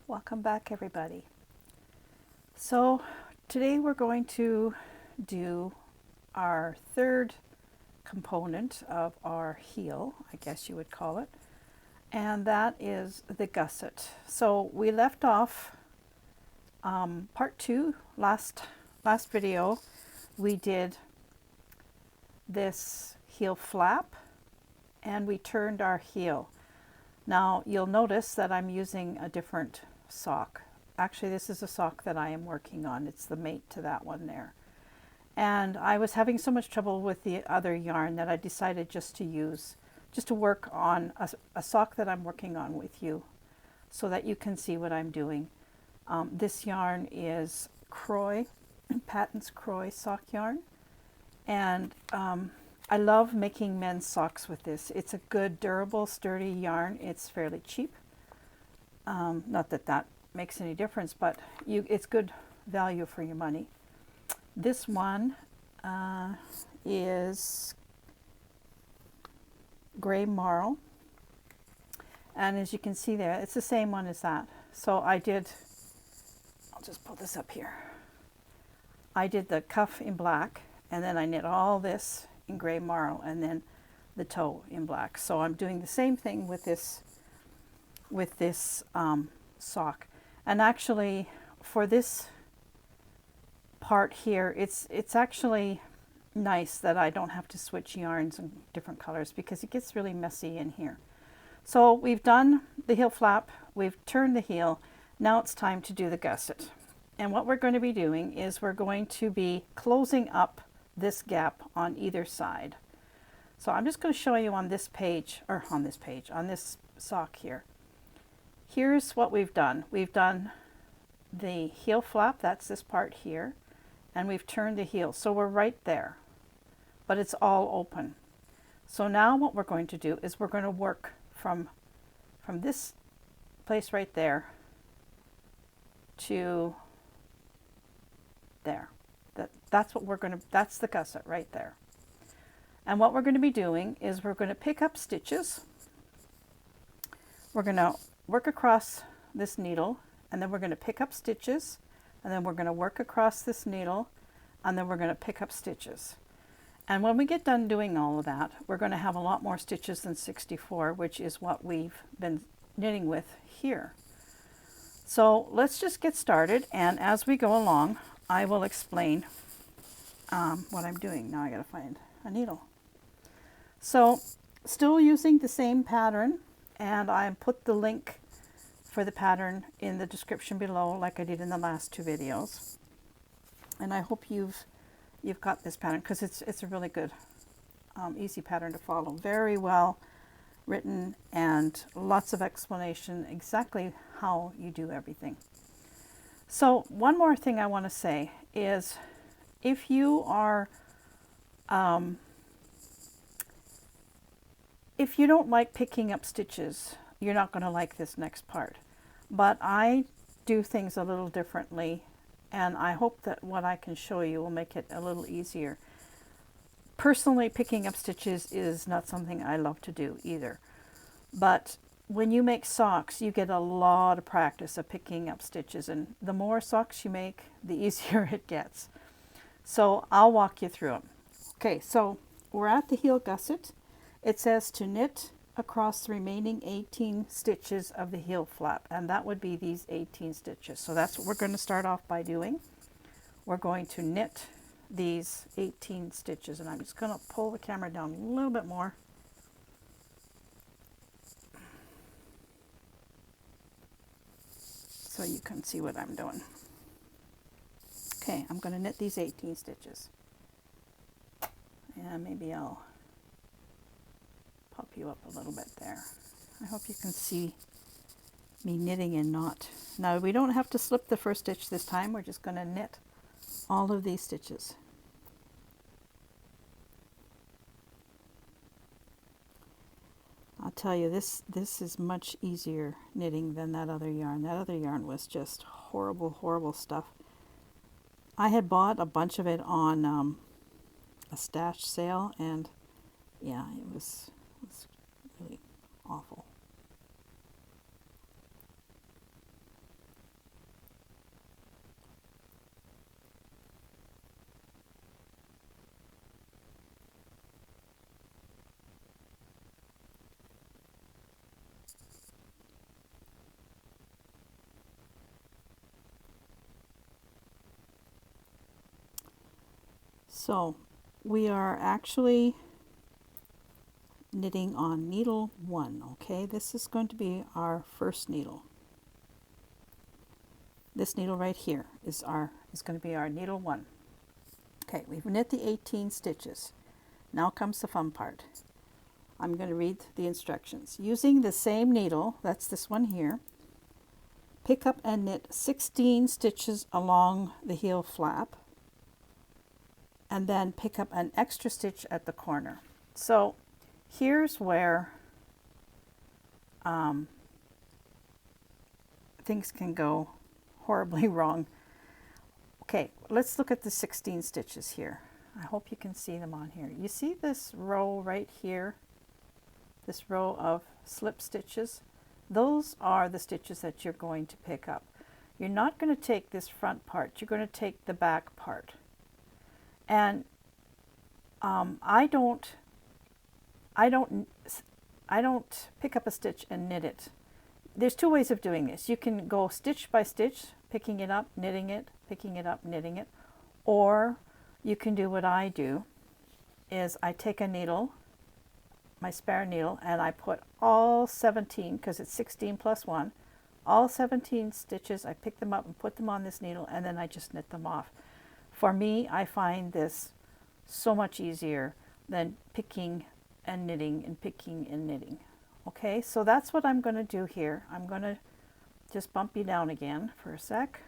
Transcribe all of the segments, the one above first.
Welcome back, everybody. So today we're going to do our third component of our heel, I guess you would call it, and that is the gusset. So we left off part two last video. We did this heel flap and we turned our heel. Now you'll notice that I'm using a different sock. Actually, this is a sock that I am working on. It's the mate to that one there. And I was having so much trouble with the other yarn that I decided just to work on a sock that I'm working on with you so that you can see what I'm doing. This yarn is Croy, Patton's Croy sock yarn. And I love making men's socks with this. It's a good, durable, sturdy yarn. It's fairly cheap. Not that that makes any difference, but it's good value for your money. This one is gray marl, and as you can see there, it's the same one as that. So I'll just pull this up here. I did the cuff in black, and then I knit all this in gray marl, and then the toe in black. So I'm doing the same thing with this sock. And actually for this part here, it's actually nice that I don't have to switch yarns in different colors because it gets really messy in here. So we've done the heel flap, we've turned the heel, now it's time to do the gusset. And what we're going to be doing is we're going to be closing up this gap on either side. So I'm just going to show you on this sock here. Here's what we've done. We've done the heel flap, that's this part here, and we've turned the heel. So we're right there, but it's all open. So now what we're going to do is we're going to work from this place right there to there. That's the gusset right there. And what we're going to be doing is we're going to pick up stitches. We're going to work across this needle, and then we're going to pick up stitches, and then we're going to work across this needle, and then we're going to pick up stitches. And when we get done doing all of that, we're going to have a lot more stitches than 64, which is what we've been knitting with here. So let's just get started, and as we go along, I will explain what I'm doing. Now I got to find a needle. So still using the same pattern, and I put the link for the pattern in the description below like I did in the last two videos. And I hope you've got this pattern because it's a really good easy pattern to follow. Very well written and lots of explanation exactly how you do everything. So one more thing I want to say is if you are if you don't like picking up stitches, you're not going to like this next part. But I do things a little differently, and I hope that what I can show you will make it a little easier. Personally, picking up stitches is not something I love to do either. But when you make socks, you get a lot of practice of picking up stitches, and the more socks you make, the easier it gets. So I'll walk you through them. Okay, so we're at the heel gusset. It says to knit across the remaining 18 stitches of the heel flap, and that would be these 18 stitches. So that's what we're going to start off by doing. We're going to knit these 18 stitches, and I'm just going to pull the camera down a little bit more. So you can see what I'm doing. Okay, I'm going to knit these 18 stitches. And maybe I'll pop you up a little bit there. I hope you can see me knitting and not. Now we don't have to slip the first stitch this time. We're just going to knit all of these stitches. I'll tell you, this is much easier knitting than that other yarn. That other yarn was just horrible stuff. I had bought a bunch of it on a stash sale, and yeah, it was really awful. So we are actually knitting on needle 1. Okay, this is going to be our first needle. This needle right here is going to be our needle 1. Okay, we've knit the 18 stitches. Now comes the fun part. I'm going to read the instructions. Using the same needle, that's this one here, pick up and knit 16 stitches along the heel flap, and then pick up an extra stitch at the corner. So here's where things can go horribly wrong. Okay, let's look at the 16 stitches here. I hope you can see them on here. You see this row right here? This row of slip stitches? Those are the stitches that you're going to pick up. You're not going to take this front part, you're going to take the back part. And I don't pick up a stitch and knit it. There's two ways of doing this. You can go stitch by stitch, picking it up, knitting it, picking it up, knitting it, or you can do what I do, is I take a needle, my spare needle, and I put all 17, because it's 16 plus 1, all 17 stitches, I pick them up and put them on this needle, and then I just knit them off. For me, I find this so much easier than picking and knitting and picking and knitting. Okay, so that's what I'm going to do here. I'm going to just bump you down again for a sec.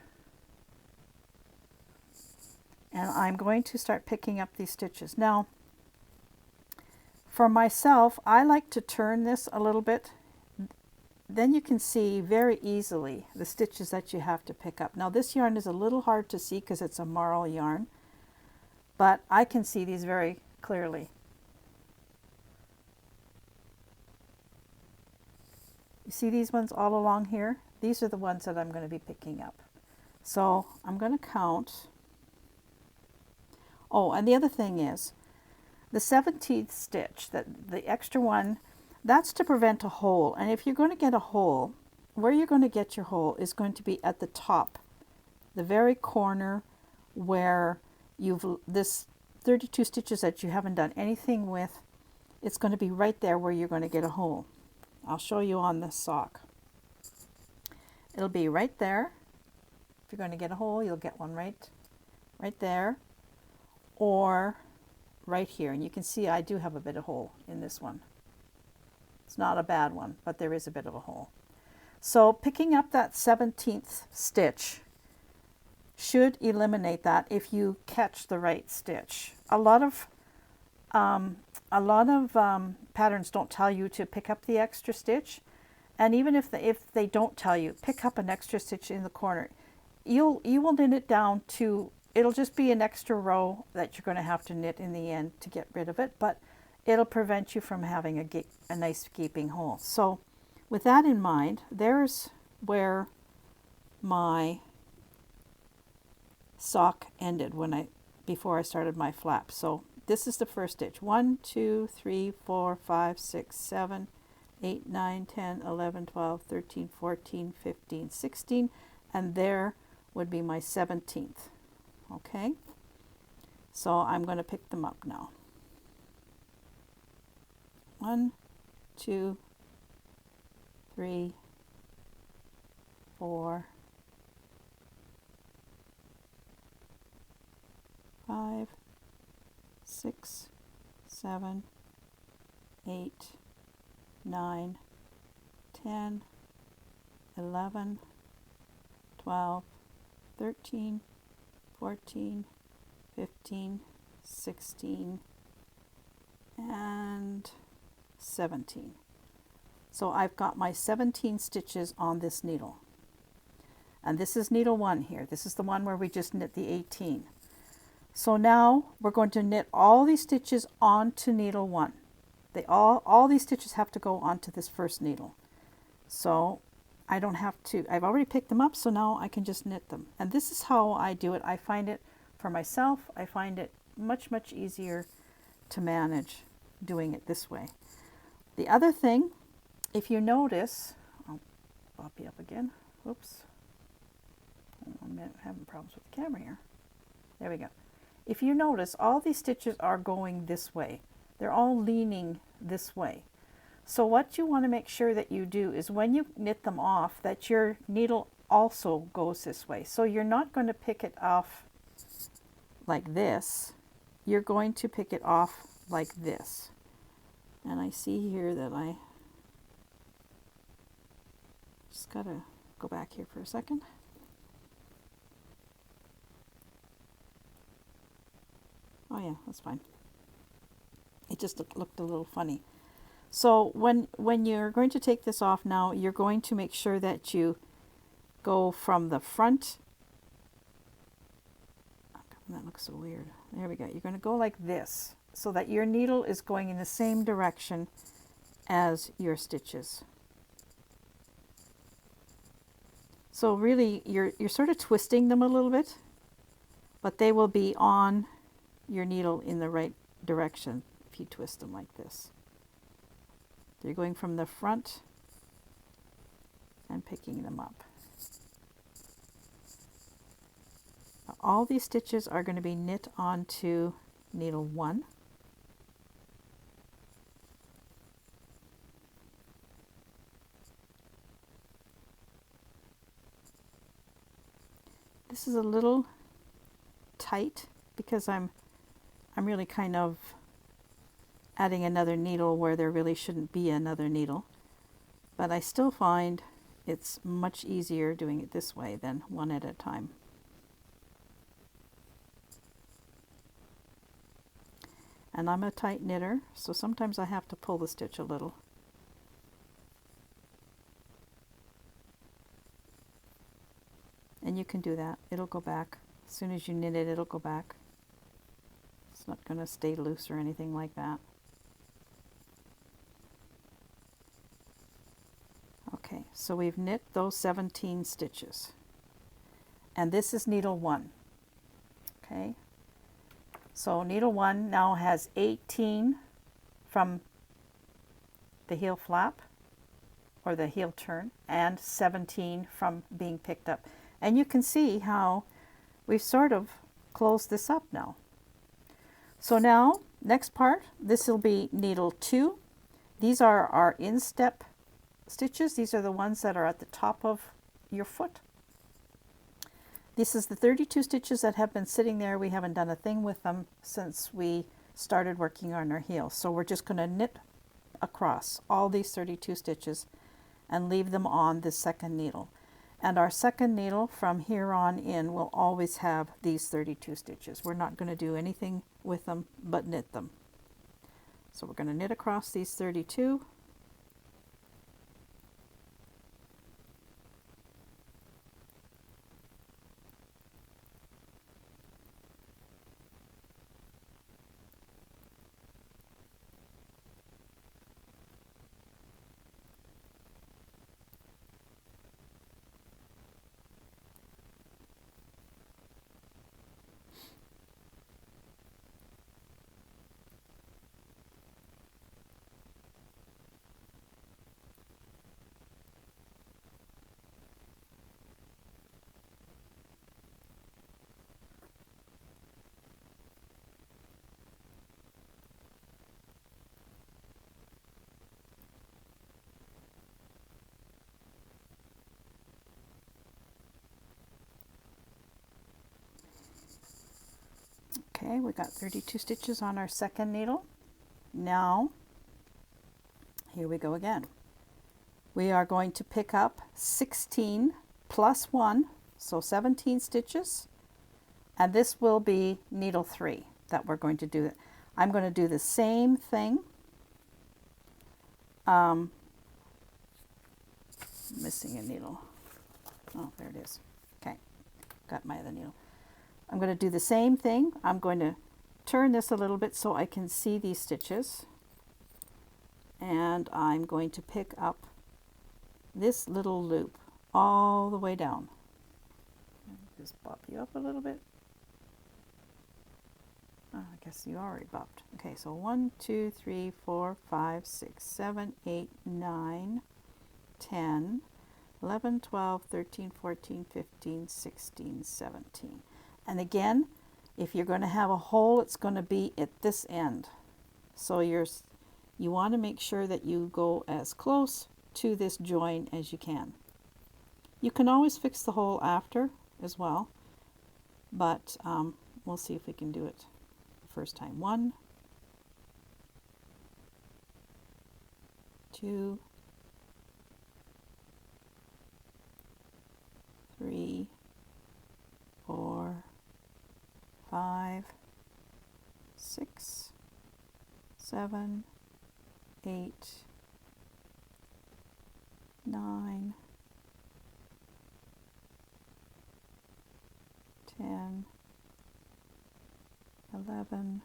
And I'm going to start picking up these stitches. Now, for myself, I like to turn this a little bit. Then you can see very easily the stitches that you have to pick up. Now this yarn is a little hard to see because it's a marl yarn, but I can see these very clearly. You see these ones all along here? These are the ones that I'm going to be picking up. So I'm going to count. Oh, and the other thing is, the 17th stitch, the extra one, that's to prevent a hole. And if you're going to get a hole, where you're going to get your hole is going to be at the top, the very corner where this 32 stitches that you haven't done anything with, it's going to be right there where you're going to get a hole. I'll show you on this sock. It'll be right there. If you're going to get a hole, you'll get one right there, or right here. And you can see I do have a bit of hole in this one. It's not a bad one, but there is a bit of a hole. So picking up that 17th stitch should eliminate that if you catch the right stitch. A lot of patterns don't tell you to pick up the extra stitch, and even if they don't tell you, pick up an extra stitch in the corner. You will knit it down to, it'll just be an extra row that you're going to have to knit in the end to get rid of it, but it'll prevent you from having a nice gaping hole. So with that in mind, there's where my sock ended before I started my flap. So this is the first stitch. 1, 2, 3, 4, 5, 6, 7, 8, 9, 10, 11, 12, 13, 14, 15, 16, and there would be my 17th. Okay, so I'm going to pick them up now. 1, 2, 3, 4, 5, 6, 7, 8, 9, 10, 11, 12, 13, 14, 15, 16, and 17. So I've got my 17 stitches on this needle. And this is needle 1 here. This is the one where we just knit the 18. So now we're going to knit all these stitches onto needle 1. All these stitches have to go onto this first needle. So I don't have to, I've already picked them up, so now I can just knit them. And this is how I do it. I find it, for myself, I find it much, much easier to manage doing it this way. The other thing, if you notice, I'll pop you up again. Oops. I'm having problems with the camera here. There we go. if you notice, all these stitches are going this way. They're all leaning this way. So what you want to make sure that you do is when you knit them off, that your needle also goes this way. So you're not going to pick it off like this. You're going to pick it off like this. And I see here that I just got to go back here for a second. Oh yeah, that's fine. It just looked a little funny. So when you're going to take this off now, you're going to make sure that you go from the front. That looks so weird. There we go. You're going to go like this so that your needle is going in the same direction as your stitches. So really you're sort of twisting them a little bit, but they will be on your needle in the right direction if you twist them like this. You're going from the front and picking them up. All these stitches are going to be knit onto needle 1. This is a little tight because I'm really kind of adding another needle where there really shouldn't be another needle, but I still find it's much easier doing it this way than one at a time. And I'm a tight knitter, so sometimes I have to pull the stitch a little. And you can do that. It'll go back. As soon as you knit it, it'll go back. It's not going to stay loose or anything like that. Okay, so we've knit those 17 stitches. And this is needle 1. Okay. So needle 1 now has 18 from the heel flap or the heel turn and 17 from being picked up. And you can see how we've sort of closed this up now. So now, next part, this will be needle 2. These are our instep stitches. These are the ones that are at the top of your foot. This is the 32 stitches that have been sitting there. We haven't done a thing with them since we started working on our heel. So we're just going to knit across all these 32 stitches and leave them on the second needle. And our second needle from here on in will always have these 32 stitches. We're not going to do anything with them but knit them. So we're going to knit across these 32. Okay, we got 32 stitches on our second needle. Now, here we go again. We are going to pick up 16 plus 1, so 17 stitches, and this will be needle 3 that we're going to do. I'm going to do the same thing. Missing a needle. Oh, there it is. Okay, got my other needle. I'm going to do the same thing. I'm going to turn this a little bit so I can see these stitches. And I'm going to pick up this little loop all the way down. Just bop you up a little bit. Oh, I guess you already bopped. Okay, so 1, 2, 3, 4, 5, 6, 7, 8, 9, 10, 11, 12, 13, 14, 15, 16, 17. And again, If you're going to have a hole, it's going to be at this end. So you want to make sure that you go as close to this join as you can. You can always fix the hole after as well, but we'll see if we can do it the first time. 1, 2, 3, 4, 5, 6, 7, 8, 9, 10, 11,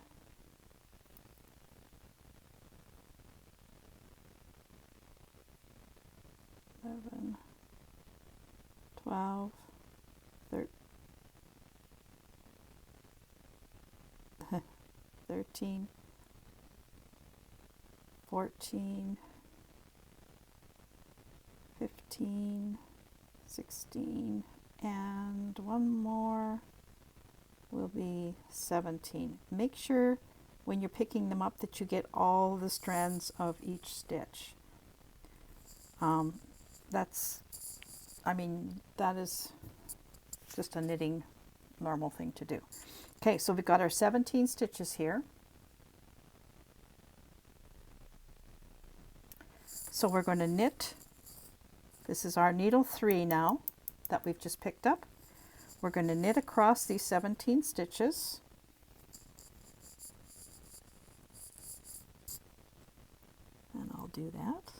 12, 13, 14, 15, 16, and one more will be 17. Make sure when you're picking them up that you get all the strands of each stitch. That is just a knitting normal thing to do. Okay, so we've got our 17 stitches here. So we're going to knit. This is our needle 3 now that we've just picked up. We're going to knit across these 17 stitches. And I'll do that.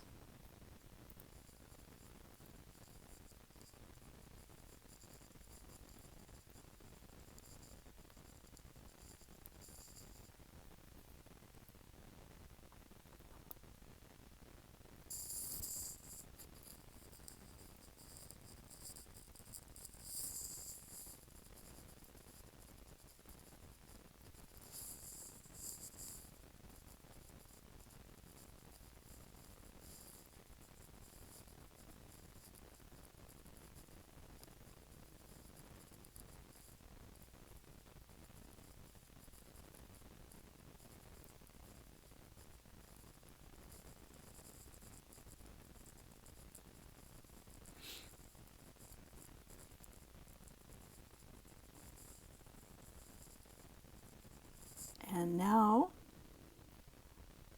And now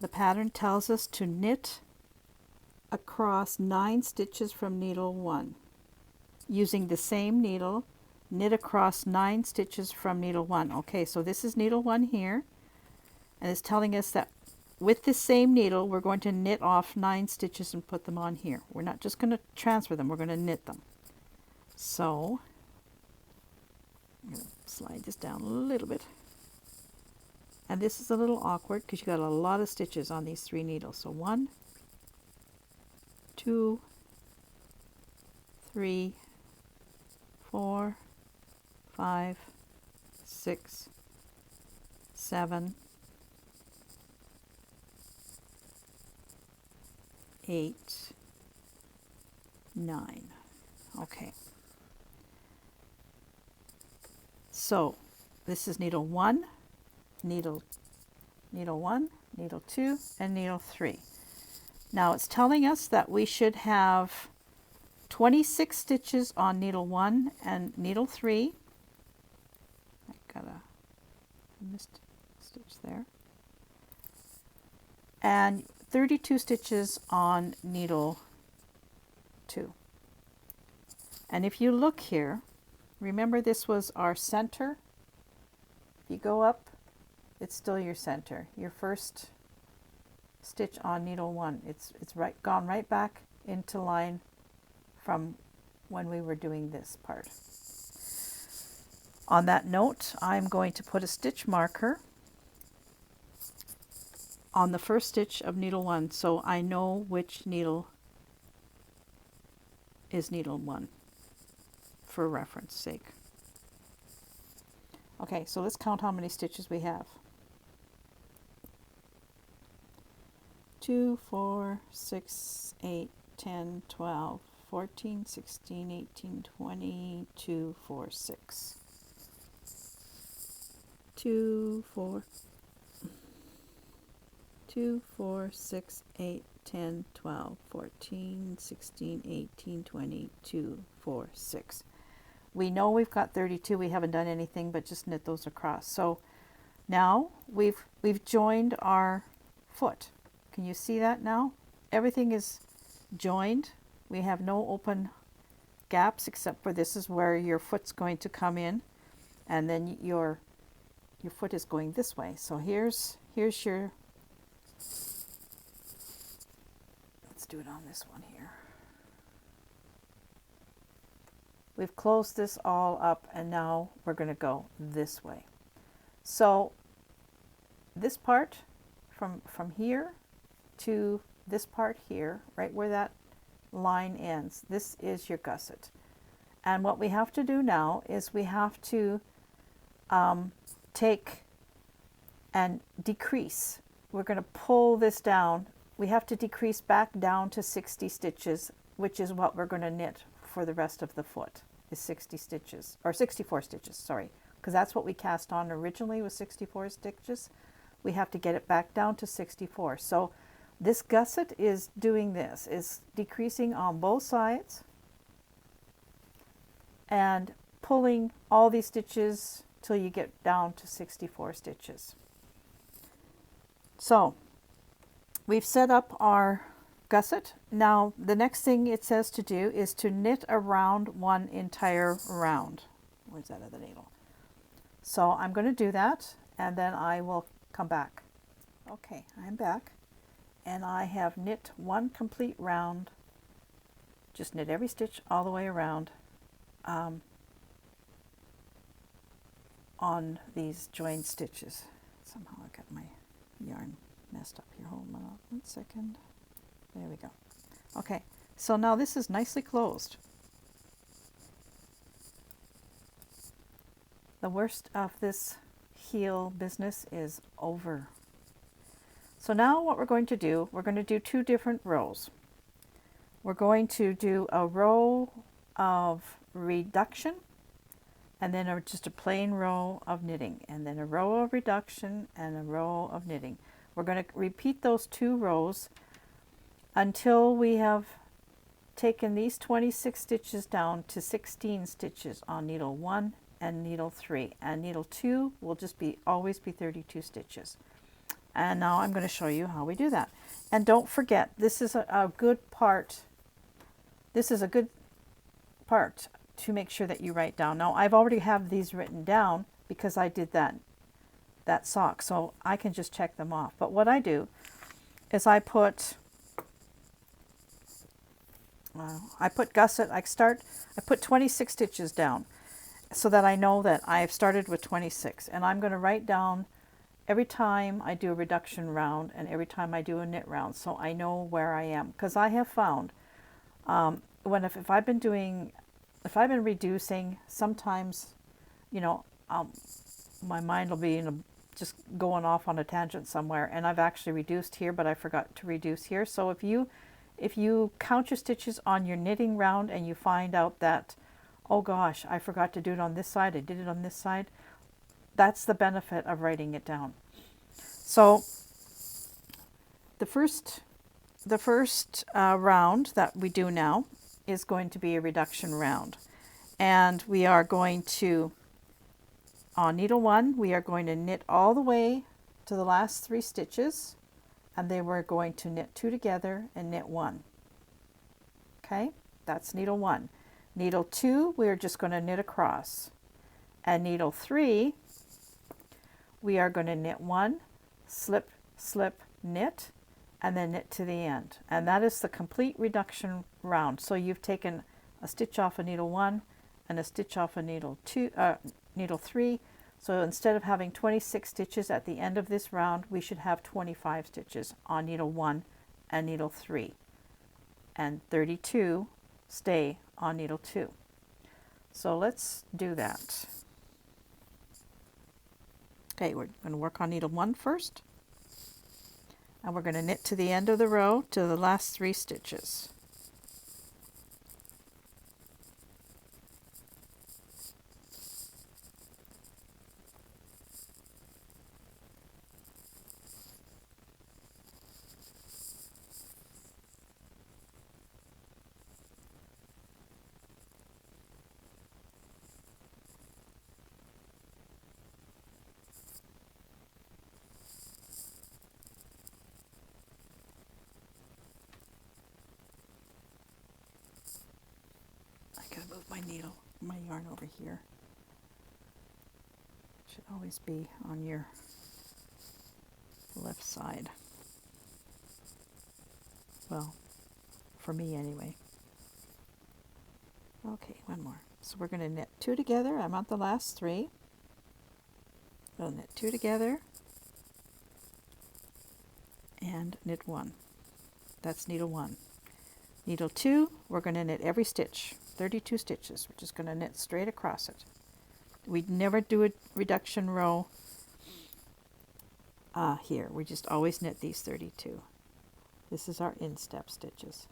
the pattern tells us to knit across 9 stitches from needle 1. Using the same needle, knit across 9 stitches from needle 1. Okay, so this is needle 1 here, and it's telling us that with this same needle we're going to knit off 9 stitches and put them on here. We're not just going to transfer them, we're going to knit them. So I'm going to slide this down a little bit. And this is a little awkward because you got a lot of stitches on these 3 needles. So 1, 2, 3, 4, 5, 6, 7, 8, 9. Okay. So this is needle 1, needle 1, needle 2, and needle 3. Now it's telling us that we should have 26 stitches on needle 1 and needle 3. I got a missed stitch there. And 32 stitches on needle 2. And if you look here, remember this was our center. If you go up, it's still your center. Your first stitch on needle 1. It's gone right back into line from when we were doing this part. On that note, I'm going to put a stitch marker on the first stitch of needle 1 so I know which needle is needle 1 for reference sake. Okay, so let's count how many stitches we have. 2, 4, 6, 8, 10, 12, 14, 16, 18, 20, 2, 4, 6. 2, 4, 2, 4, 6, 8, 10, 12, 14, 16, 18, 20, 2, 4, 6. We know we've got 32. We haven't done anything but just knit those across. So now we've joined our foot. Can you see that now? Everything is joined. We have no open gaps except for this is where your foot's going to come in, and then your foot is going this way. So here's your, let's do it on this one here. We've closed this all up, and now we're going to go this way. So this part from here to this part here, right where that line ends, this is your gusset. And what we have to do now is we have to take and decrease. We're going to pull this down. We have to decrease back down to 60 stitches, which is what we're going to knit for the rest of the foot, is 60 stitches, or 64 stitches, sorry, because that's what we cast on originally, was 64 stitches. We have to get it back down to 64. So this gusset is doing this, is decreasing on both sides and pulling all these stitches till you get down to 64 stitches. So we've set up our gusset. Now the next thing it says to do is to knit around one entire round. Where's that other needle? So I'm going to do that, and then I will come back. Okay, I'm back, and I have knit one complete round. Just knit every stitch all the way around on these joined stitches. Somehow I got my yarn messed up here. Hold on 1 second. There we go. Okay, so now this is nicely closed. The worst of this heel business is over. So now what we're going to do, we're going to do two different rows. We're going to do a row of reduction, and then just a plain row of knitting, and then a row of reduction and a row of knitting. We're going to repeat those two rows until we have taken these 26 stitches down to 16 stitches on needle 1 and needle 3, and needle 2 will just always be 32 stitches. And now I'm going to show you how we do that. And don't forget, this is a good part. This is a good part to make sure that you write down. Now I've already have these written down because I did that sock, so I can just check them off. But what I do is I put gusset. I put 26 stitches down so that I know that I've started with 26, and I'm going to write down every time I do a reduction round and every time I do a knit round, so I know where I am. Because I have found if I've been reducing, sometimes, you know, my mind will be just going off on a tangent somewhere, and I've actually reduced here, but I forgot to reduce here. So if you count your stitches on your knitting round and you find out that, oh gosh, I forgot to do it on this side, I did it on this side, that's the benefit of writing it down. So the first round that we do now is going to be a reduction round, and we are going to, on needle 1, we are going to knit all the way to the last 3 stitches, and then we're going to knit 2 together and knit 1. Okay, that's needle 1. Needle 2, we're just going to knit across, and needle 3, we are going to knit 1, slip, slip, knit, and then knit to the end. And that is the complete reduction round. So you've taken a stitch off of needle 1 and a stitch off of needle 3. So instead of having 26 stitches at the end of this round, we should have 25 stitches on needle 1 and needle 3. And 32 stay on needle 2. So let's do that. Okay, we're going to work on needle 1 first. And we're going to knit to the end of the row to the last 3 stitches. move my needle, my yarn over here. Should always be on your left side. Well, for me anyway. Okay, one more. So we're going to knit 2 together. I'm on the last 3. We'll knit 2 together and knit 1. That's needle 1. Needle 2, we're going to knit every stitch, 32 stitches. We're just going to knit straight across it. We never do a reduction row here. We just always knit these 32. This is our instep stitches.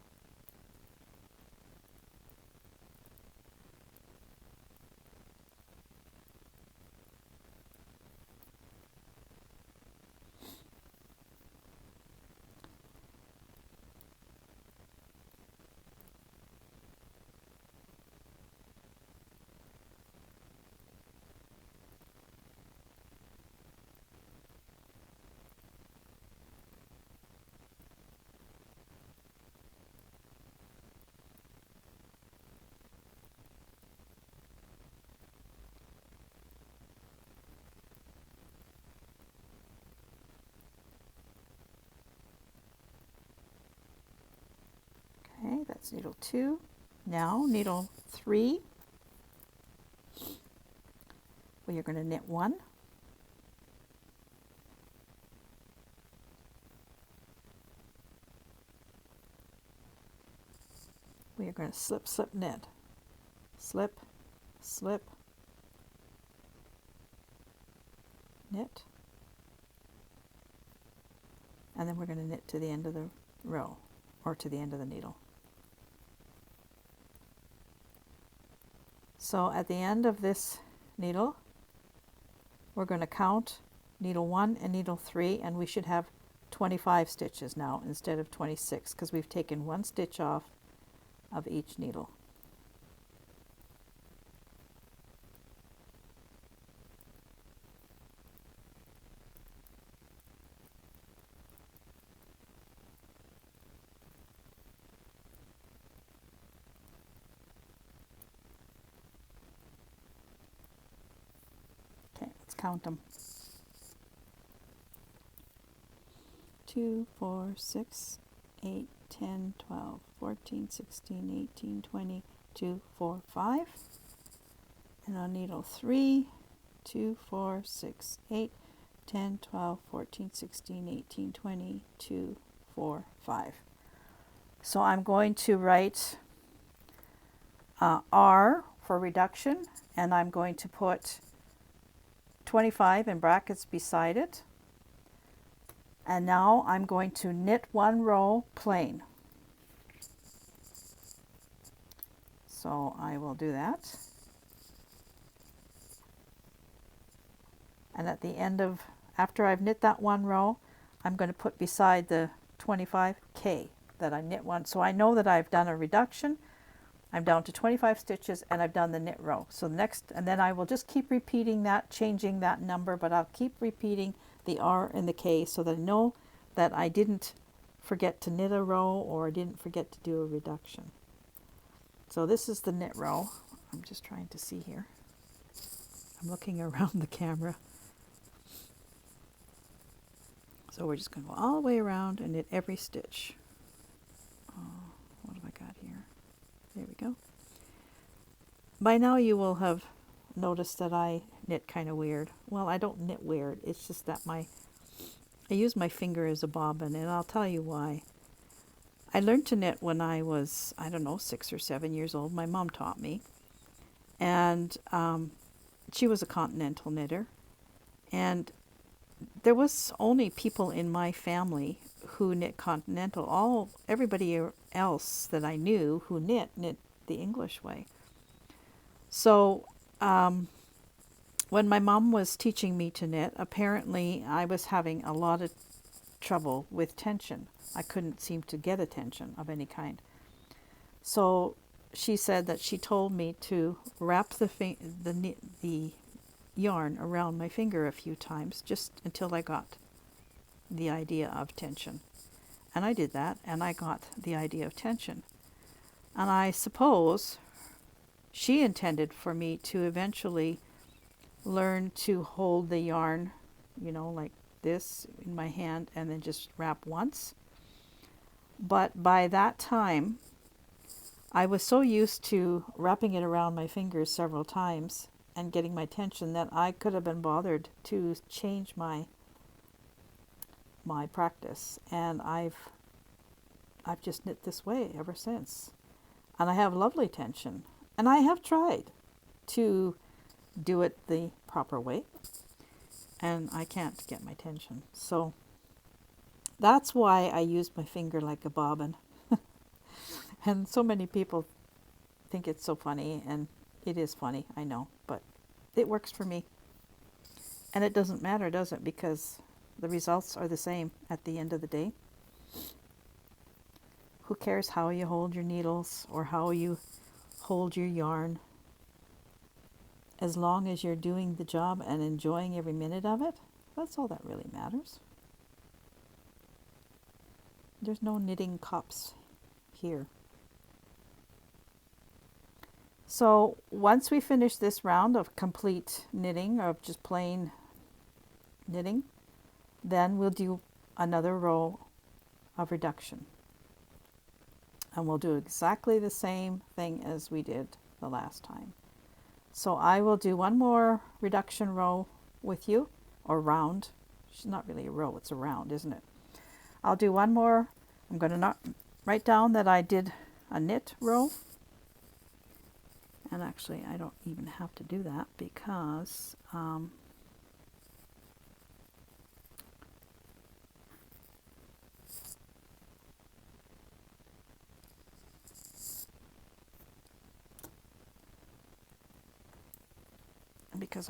Okay, that's needle 2. Now needle 3, we are going to knit 1. We are going to slip, slip, knit. Slip, slip, knit. And then we're going to knit to the end of the row, or to the end of the needle. So at the end of this needle, we're going to count needle 1 and needle 3, and we should have 25 stitches now instead of 26, because we've taken 1 stitch off of each needle. Okay, let's count them. 2, 4, 6, 8, 10, 12, 14, 16, 18, 20, 2, 4, 5. And on needle 3, 2, 4, 6, 8, 10, 12, 14, 16, 18, 20, 2, 4, 5. So I'm going to write R for reduction, and I'm going to put 25 in brackets beside it. And now I'm going to knit 1 row plain. So I will do that. And at the end of, after I've knit that 1 row, I'm going to put beside the 25K that I knit 1. So I know that I've done a reduction. I'm down to 25 stitches and I've done the knit row. So the next, and then I will just keep repeating that, changing that number, but I'll keep repeating the R and the K so that I know that I didn't forget to knit a row or I didn't forget to do a reduction. So this is the knit row. I'm just trying to see here. I'm looking around the camera. So we're just going to go all the way around and knit every stitch. What have I got here? There we go. By now you will have noticed that I knit kind of weird. Well, I don't knit weird. It's just that I use my finger as a bobbin, and I'll tell you why. I learned to knit when I was, I don't know, 6 or 7 years old. My mom taught me. And she was a continental knitter. And there was only people in my family who knit continental. Everybody else that I knew who knit the English way. So when my mom was teaching me to knit, apparently I was having a lot of trouble with tension. I couldn't seem to get a tension of any kind. So she said that she told me to wrap the yarn around my finger a few times just until I got the idea of tension. And I did that, and I got the idea of tension. And I suppose she intended for me to eventually learn to hold the yarn, you know, like this in my hand and then just wrap once. But by that time, I was so used to wrapping it around my fingers several times and getting my tension that I could have been bothered to change my practice. And I've just knit this way ever since. And I have lovely tension. And I have tried to do it the proper way, and I can't get my tension. So that's why I use my finger like a bobbin. And so many people think it's so funny, and it is funny, I know, but it works for me. And it doesn't matter, does it? Because the results are the same at the end of the day. Who cares how you hold your needles or how you hold your yarn? As long as you're doing the job and enjoying every minute of it, that's all that really matters. There's no knitting cops here. So once we finish this round of complete knitting, of just plain knitting, then we'll do another row of reduction. And we'll do exactly the same thing as we did the last time. So I will do one more reduction row with you, or round. It's not really a row, it's a round, isn't it? I'll do one more. I'm going to write down that I did a knit row. And actually, I don't even have to do that because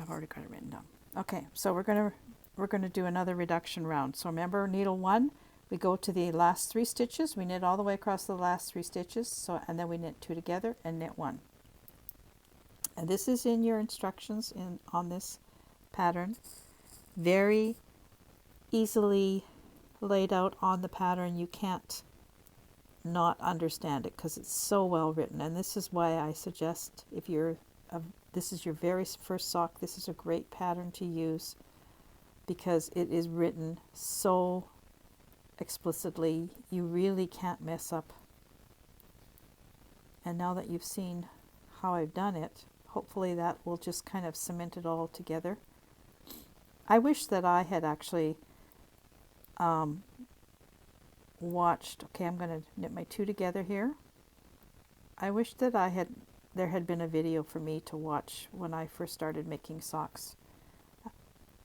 I've already got it written down. Okay, so we're gonna do another reduction round. So remember, needle 1, we go to the last 3 stitches. We knit all the way across the last 3 stitches. So and then we knit 2 together and knit 1. And this is in your instructions on this pattern. Very easily laid out on the pattern. You can't not understand it because it's so well written. And this is why I suggest, if this is your very first sock, this is a great pattern to use because it is written so explicitly. You really can't mess up. And now that you've seen how I've done it, hopefully that will just kind of cement it all together. I wish that I had actually watched. Okay, I'm going to knit my 2 together here. I wish that there had been a video for me to watch when I first started making socks,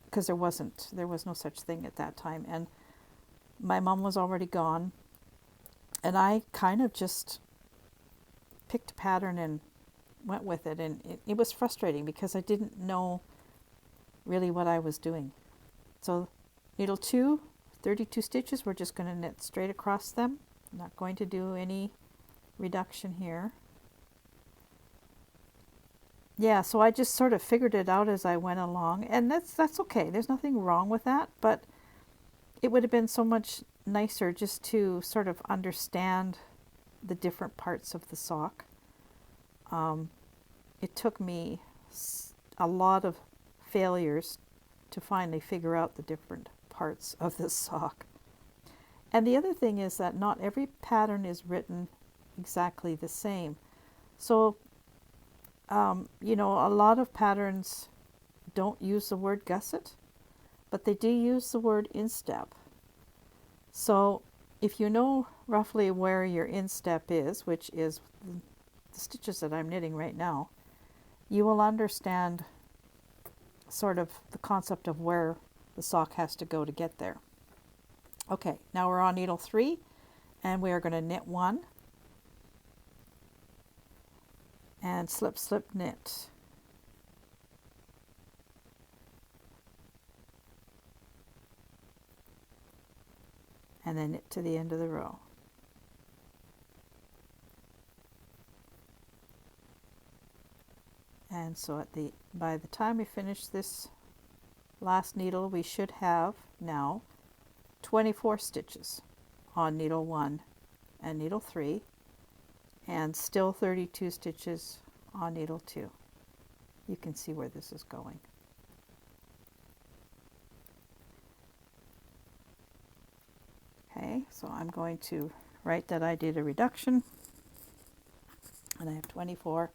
because there was no such thing at that time, and my mom was already gone, and I kind of just picked a pattern and went with it, and it was frustrating because I didn't know really what I was doing. So needle 2, 32 stitches, we're just going to knit straight across them. I'm not going to do any reduction here. Yeah, so I just sort of figured it out as I went along, and that's okay. There's nothing wrong with that, but it would have been so much nicer just to sort of understand the different parts of the sock. It took me a lot of failures to finally figure out the different parts of the sock. And the other thing is that not every pattern is written exactly the same. So, you know, a lot of patterns don't use the word gusset, but they do use the word instep. So if you know roughly where your instep is, which is the stitches that I'm knitting right now, you will understand sort of the concept of where the sock has to go to get there. Okay, now we're on needle 3, and we are going to knit 1 and slip, slip, knit. And then knit to the end of the row. And so by the time we finish this last needle, we should have now 24 stitches on needle 1 and needle 3, and still 32 stitches on needle 2. You can see where this is going. Okay, so I'm going to write that I did a reduction, and I have 24,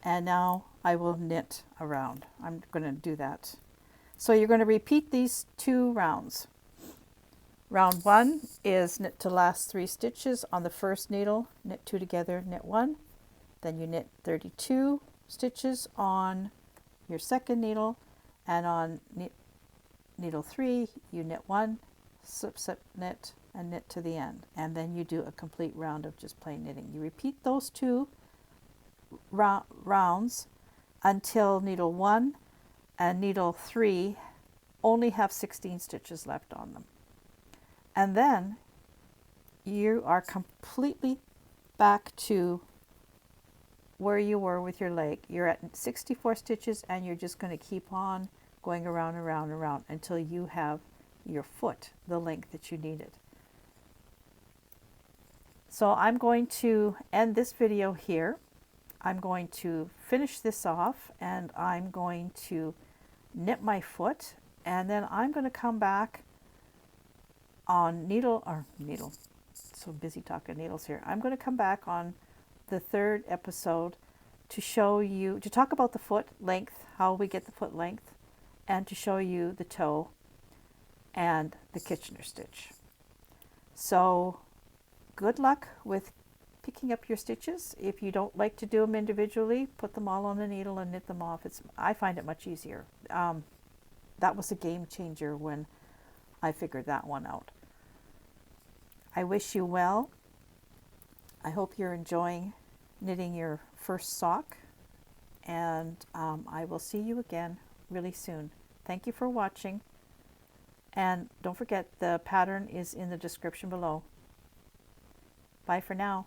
and now I will knit around. I'm going to do that. So you're going to repeat these 2 rounds. Round 1 is knit to last 3 stitches on the first needle, knit 2 together, knit 1. Then you knit 32 stitches on your second needle, and on needle 3 you knit 1, slip, slip, knit, and knit to the end. And then you do a complete round of just plain knitting. You repeat those 2 rounds until needle 1 and needle 3 only have 16 stitches left on them. And then you are completely back to where you were with your leg. You're at 64 stitches, and you're just going to keep on going around and around and around until you have your foot the length that you needed. So I'm going to end this video here. I'm going to finish this off, and I'm going to knit my foot, and then I'm going to come back on needle, so busy talking needles here. I'm going to come back on the 3rd episode to show you, to talk about the foot length, how we get the foot length, and to show you the toe and the Kitchener stitch. So good luck with picking up your stitches. If you don't like to do them individually, put them all on the needle and knit them off. I find it much easier. That was a game changer when I figured that one out. I wish you well. I hope you're enjoying knitting your first sock, and I will see you again really soon. Thank you for watching, and don't forget the pattern is in the description below. Bye for now.